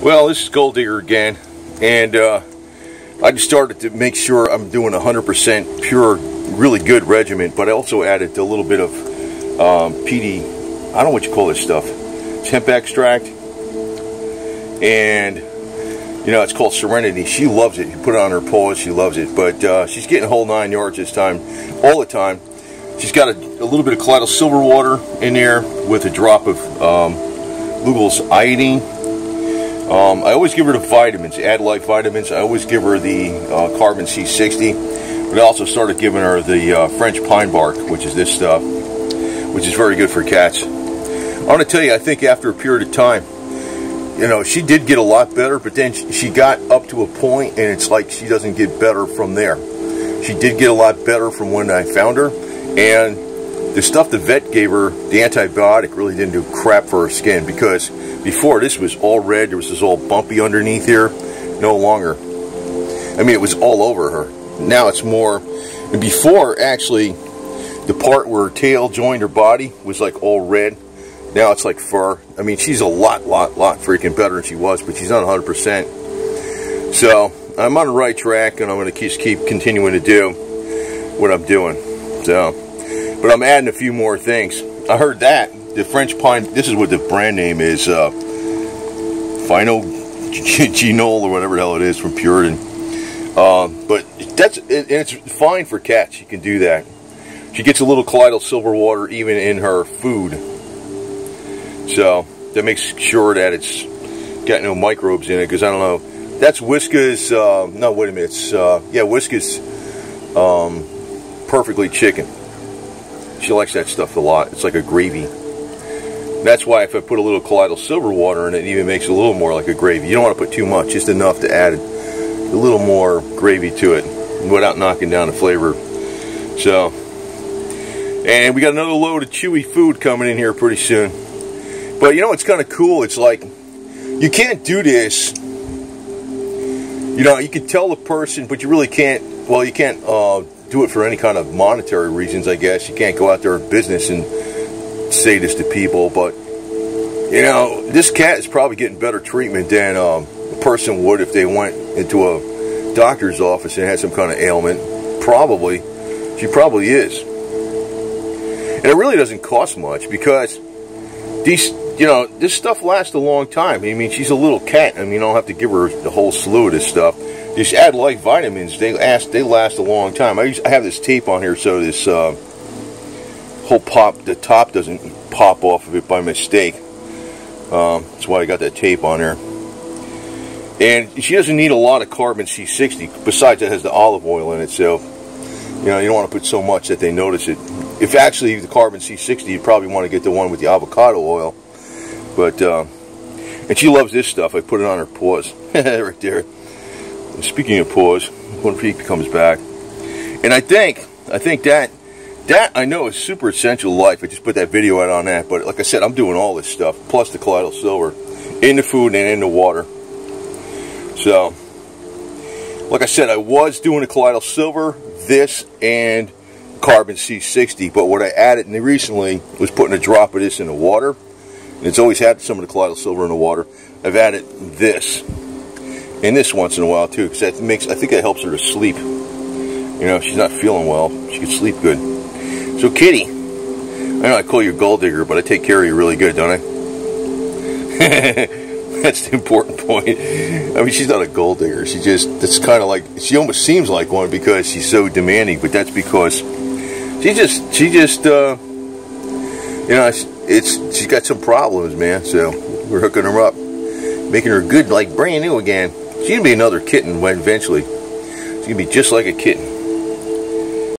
Well, this is GoldDigger again, and I just started to make sure I'm doing 100% pure, really good regimen, but I also added a little bit of PD, I don't know what you call this stuff, it's hemp extract, and you know, it's called Serenity. She loves it. You put it on her paws, she loves it, but she's getting a whole 9 yards this time, all the time. She's got a little bit of colloidal silver water in there with a drop of Lugol's iodine. I always give her the vitamins, Add Life vitamins. I always give her the carbon C60, but I also started giving her the French pine bark, which is this stuff, which is very good for cats. I want to tell you, I think after a period of time, you know, she did get a lot better, but then she got up to a point, and it's like she doesn't get better from there. She did get a lot better from when I found her, and the stuff the vet gave her, the antibiotic, really didn't do crap for her skin, because before this was all red, there was this all bumpy underneath here. No longer. I mean, it was all over her. Now it's more, and before, actually, the part where her tail joined her body was like all red. Now it's like fur. I mean, she's a lot freaking better than she was, but she's not 100%. So, I'm on the right track, and I'm going to just keep continuing to do what I'm doing. So, but I'm adding a few more things. I heard that the French pine, this is what the brand name is, Genol or whatever the hell it is from Puritan. But it's fine for cats. You can do that. She gets a little colloidal silver water even in her food. So that makes sure that it's got no microbes in it, because I don't know. That's Whiska's, no, wait a minute. It's, yeah, Whiska's Perfectly Chicken. She likes that stuff a lot. It's like a gravy. That's why if I put a little colloidal silver water in it, it even makes it a little more like a gravy. You don't want to put too much, just enough to add a little more gravy to it without knocking down the flavor. So, and we got another load of chewy food coming in here pretty soon. But you know what's kind of cool? It's like, you can't do this. You know, you can tell the person, but you really can't, well, you can't do it for any kind of monetary reasons, I guess. You can't go out there in business and say this to people, but you know, this cat is probably getting better treatment than a person would if they went into a doctor's office and had some kind of ailment. Probably. She probably is. And it really doesn't cost much, because these, you know, this stuff lasts a long time. I mean, she's a little cat. I mean, you don't have to give her the whole slew of this stuff. These Add Life vitamins, they last a long time. I have this tape on here so this whole the top doesn't pop off of it by mistake. That's why I got that tape on there. And she doesn't need a lot of carbon C60. Besides, it has the olive oil in it, so you know, you don't want to put so much that they notice it. If actually the carbon C60, you'd probably want to get the one with the avocado oil. But and she loves this stuff. I put it on her paws right there. And speaking of paws, when he comes back, and I think that I know is super essential to life. I just put that video out on that. But like I said, I'm doing all this stuff, plus the colloidal silver, in the food and in the water. So, like I said, I was doing the colloidal silver, this, and carbon C60. But what I added recently was putting a drop of this in the water. And it's always had some of the colloidal silver in the water. I've added this. And this once in a while, too. Because that makes, I think that helps her to sleep. You know, if she's not feeling well, she can sleep good. So, Kitty, I know I call you GoldDigger, but I take care of you really good, don't I? That's the important point. I mean, she's not a GoldDigger. She just, it's kind of like, she almost seems like one because she's so demanding, but that's because she just, you know, she's got some problems, man, so we're hooking her up, making her good, like brand new again. She's going to be another kitten when eventually. She's going to be just like a kitten.